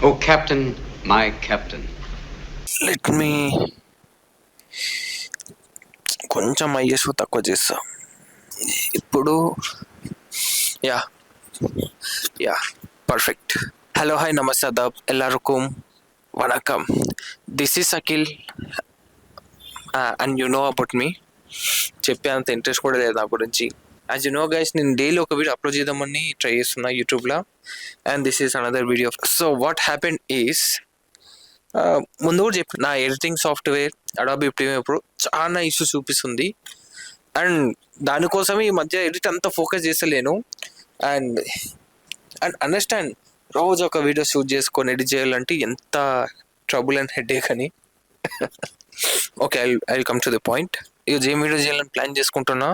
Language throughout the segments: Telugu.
Oh, Captain, my Captain. Let me కొంచెం ఐఎస్ తక్కువ చేస్తా ఇప్పుడు. Yeah yeah perfect. Hello hi నమస్తే అదాబ్ ఎల్లరికం వణకం. This is Akhil and you know about me. చెప్పే అంత ఇంట్రెస్ట్ కూడా లేదు నా గురించి. యాజ్ యు నో గైస్, నేను డైలీ ఒక వీడియో అప్లోడ్ చేద్దామని ట్రై చేస్తున్నా యూట్యూబ్లో, and this is another video. So what happened is, ముందు కూడా చెప్పి నా editing software Adobe Premiere Pro చాలా ఇష్యూస్ చూపిస్తుంది, అండ్ దానికోసమే ఈ మధ్య ఎడిట్ అంతా ఫోకస్ చేస్తలేను. అండ్ అండ్ అండర్స్టాండ్, రోజు ఒక వీడియో షూట్ చేసుకొని ఎడిట్ చేయాలంటే ఎంత ట్రబుల్ అండ్ హెడేక్ అని. Okay, I come to the point. ఈరోజు ఏం వీడియో చేయాలని ప్లాన్ చేసుకుంటున్నా,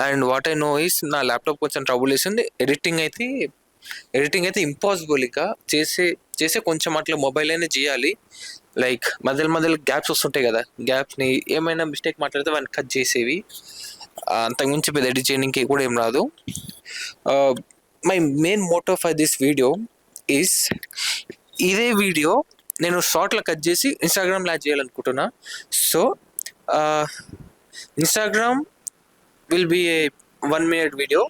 and what I know is నా ల్యాప్టాప్ కొంచెం ట్రబుల్ వేసింది. ఎడిటింగ్ అయితే ఇంపాసిబుల్. ఇక చేసే కొంచెం అట్లా మొబైల్ అయినా చేయాలి. లైక్ మధ్యలో గ్యాప్స్ వస్తుంటాయి కదా, గ్యాప్ని ఏమైనా మిస్టేక్ మాట్లాడితే వాడిని కట్ చేసేవి. అంతకుమించి పెద్ద ఎడిట్ చేయడానికి కూడా ఏం రాదు. My main motto for this video is, ఇదే వీడియో నేను షార్ట్లో కట్ చేసి ఇన్స్టాగ్రామ్లో యాడ్ చేయాలనుకుంటున్నా. So Instagram will be a 1 minute video.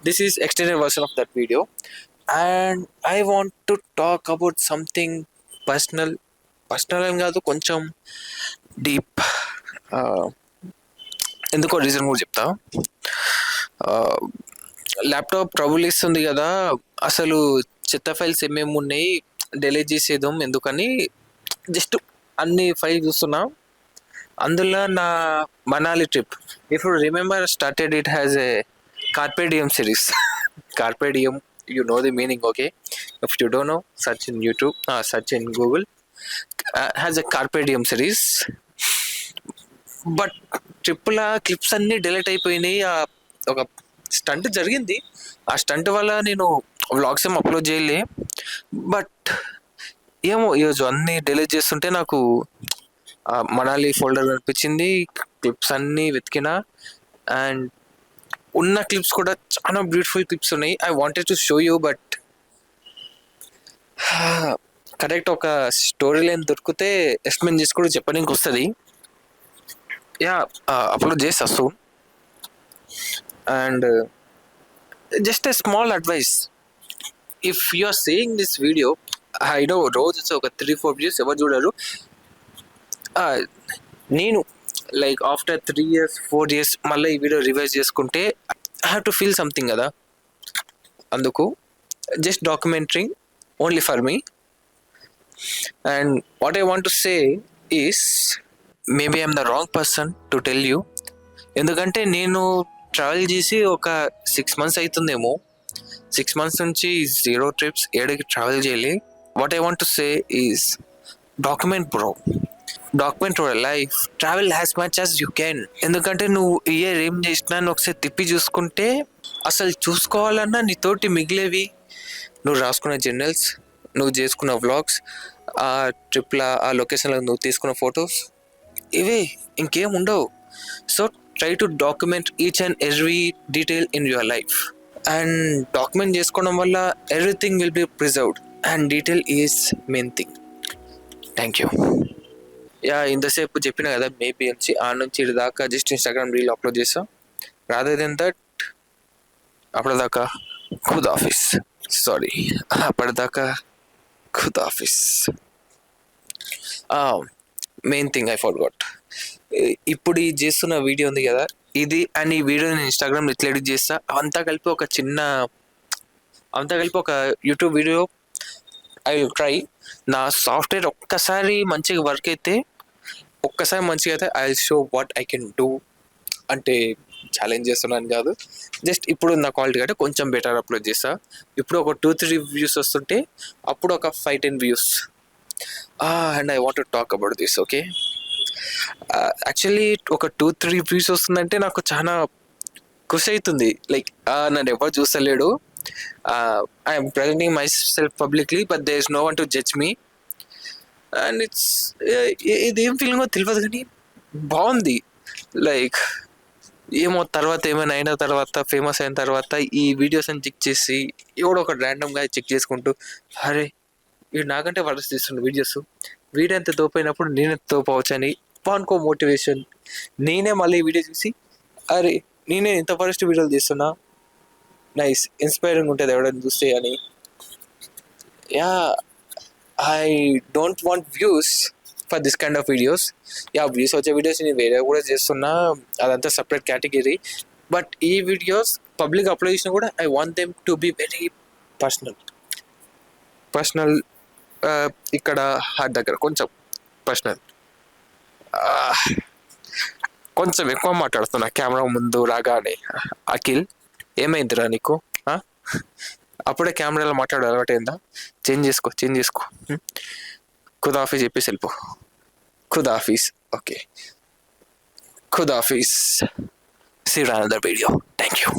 This is extended version of that video, and I want to talk about something personal అని కాదు, కొంచెం డీప్. ఎందుకో రీజన్ కూడా చెప్తా. ల్యాప్టాప్ ట్రబుల్ ఇస్తుంది కదా, అసలు చెత్త ఫైల్స్ ఏమేమి ఉన్నాయి డిలీట్ చేసేద్దాం ఎందుకని జస్ట్ అన్ని ఫైల్స్ చూస్తున్నా. అందులో నా Manali trip, if you remember, started it has a carpe diem series. Carpe diem, you know the meaning, okay? If you don't know, search in YouTube, search in Google. Has a carpe diem series. But ట్రిప్ల క్లిప్స్ అన్నీ డిలీట్ అయిపోయినాయి. ఒక స్టంట్ జరిగింది, ఆ స్టంట్ వల్ల నేను వ్లాగ్స్ ఏం అప్లోడ్ చేయలే. బట్ ఏమో ఈరోజు అన్నీ డిలీట్ చేస్తుంటే నాకు మనాలి ఫోల్డర్ కనిపించింది. క్లిప్స్ అన్నీ వెతికిన, అండ్ ఉన్న క్లిప్స్ కూడా చాలా బ్యూటిఫుల్ క్లిప్స్ ఉన్నాయి. I wanted to show you, but correct ఒక స్టోరీ లైన్ దొరికితే ఎక్స్ప్లెయిన్ చేసి కూడా చెప్పడానికి వస్తుంది. యా, అప్లోడ్ చేస్తా soon. And just a small advice, if you are saying this video, I know రోజు ఒక 3-4 వ్యూస్ ఎవరు చూడరు. నేను లైక్ ఆఫ్టర్ 3 years 4 years మళ్ళీ ఈ వీడియో రివైజ్ చేసుకుంటే I have to feel something కదా. అందుకు just documenting only for me. And what I want to say is, maybe I'm the wrong person to tell you. ఎందుకంటే నేను ట్రావెల్ చేసి ఒక 6 months అవుతుందేమో. 6 months నుంచి 0 trips, ఏడకి ట్రావెల్ చేయలే. What I want to say is, document bro, document your life, travel as much as you can. ఎందుకంటే నువ్వు ఇయర్ ఏం చేసినా ఒకసారి తిప్పి చూసుకుంటే, అసలు చూసుకోవాలన్నా నీతోటి మిగిలేవి నువ్వు రాసుకున్న జర్నల్స్, నువ్వు చేసుకున్న వ్లాగ్స్, ఆ ట్రిప్లో ఆ లొకేషన్లో నువ్వు తీసుకున్న ఫొటోస్, ఇవే, ఇంకేం ఉండవు. So try to document each and every detail in your life. And document చేసుకోవడం వల్ల everything will be preserved, and detail is main thing. Thank you. Yeah, ఇంతసేపు చెప్పిన కదా, మేబీ నుంచి ఆ నుంచి ఇటు దాకా జస్ట్ ఇన్స్టాగ్రామ్ రీల్ అప్లోడ్ చేస్తాం. రాదర్ దెన్ దట్, అప్పటిదాకా ఖుదాఫిస్. సారీ, అప్పటిదాకా ఖుదాఫిస్. మెయిన్ థింగ్ ఐ ఫర్గాట్, ఇప్పుడు ఈ చేస్తున్న వీడియో ఉంది కదా, ఇది అండ్ ఈ వీడియో నేను ఇన్స్టాగ్రామ్ ఇట్లా ఎడిట్ చేస్తా, అంతా కలిపి ఒక YouTube video I will try. నా సాఫ్ట్వేర్ ఒక్కసారి మంచిగా వర్క్ అయితే I will show what I can do. అంటే ఛాలెంజ్ చేస్తున్నాను కాదు, జస్ట్ ఇప్పుడు నా క్వాలిటీ కంటే కొంచెం బెటర్ అప్లోడ్ చేస్తా. ఇప్పుడు ఒక 2-3 వ్యూస్ వస్తుంటే అప్పుడు ఒక 5-10 views. And I want to talk about this, okay? Actually ఒక 2-3 వ్యూస్ వస్తుందంటే నాకు చాలా ఖుషి అవుతుంది. లైక్ నన్ను ఎవరు చూస్తలేడు, I'm presenting myself publicly, but there is no one to judge me. And ఇదేం ఫీలింగో తెలియదు కానీ బాగుంది. లైక్ ఏమో తర్వాత ఏమైనా అయిన తర్వాత, ఫేమస్ అయిన తర్వాత ఈ వీడియోస్ అని చెక్ చేసి ఎవడో ఒక ర్యాండమ్గా చెక్ చేసుకుంటూ, అరే వీడు నాకంటే వర్స్ తీస్తుండు వీడియోస్, వీడెంత తోపైనప్పుడు నేనెంత తోపవచ్చు అని వానికో మోటివేషన్. నేనే మళ్ళీ ఈ వీడియో చూసి అరే నేనే ఇంత ఫస్ట్ వీడియోలు తీస్తున్నా, నైస్ ఇన్స్పైరింగ్ ఉంటుంది ఎవడైనా చూస్తే అని. Yeah, I don't want views for this kind of videos. Yeah, views వచ్చే వీడియోస్ నేను వేరే కూడా చేస్తున్నా, అదంతా సపరేట్ కేటగిరీ. బట్ ఈ వీడియోస్ పబ్లిక్ అప్లోడ్ చేసినా కూడా I want them to be very personal. ఇక్కడ హార్ట్ దగ్గర కొంచెం పర్సనల్. కొంచెం ఎక్కువ మాట్లాడుతున్నా కెమెరా ముందు రాగానే. అఖిల్, ఏమైందిరా నీకు? అప్పుడే కెమెరాలో మాట్లాడే అలవాటైందా? చేంజ్ చేసుకో. ఖుదాఫీజ్ చెప్పేసి వెళ్ళిపో. ఖుదాఫీజ్. Okay, ఖుదాఫీజ్. See you in another video. Thank you.